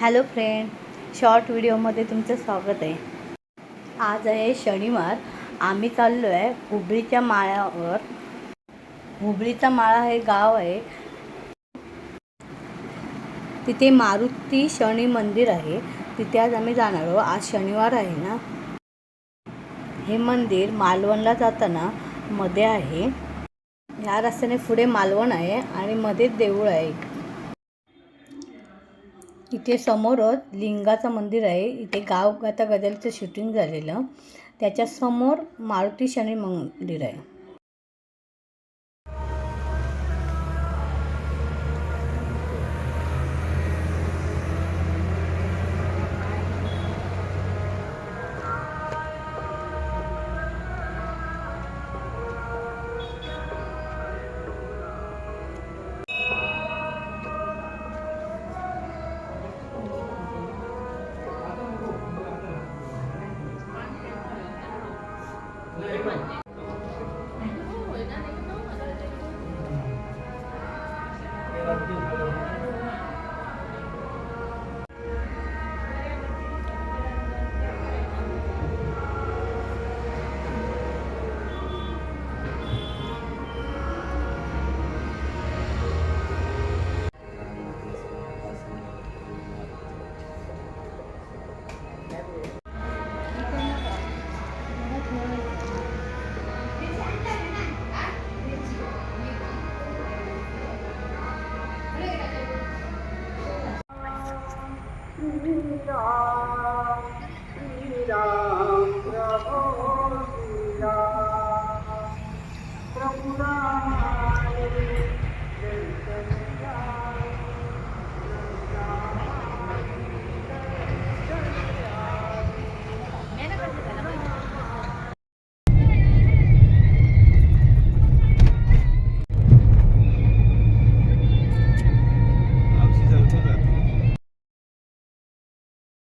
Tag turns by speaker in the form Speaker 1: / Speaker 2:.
Speaker 1: Hello friend, short व्हिडिओमध्ये तुमचं स्वागत आहे. आज आहे शनिवार. आम्ही चाललो आहे हुबळीच्या माळ्यावर. हुबळीचा माळा हे गाव आहे. तिथे मारुती शनी मंदिर आहे. तिथे आज आम्ही जाणार आहोत. आज शनिवार आहे ना. हे मंदिर मालवणला जाताना मध्ये आहे. ह्या रस्त्याने पुढे मालवण आहे आणि मध्येच देऊळ आहे. इथे समोरच लिंगाचं मंदिर आहे. इथे गावगाता गजलचं शूटिंग झालेलं. त्याच्या समोर मारुती शनी मंदिर आहे.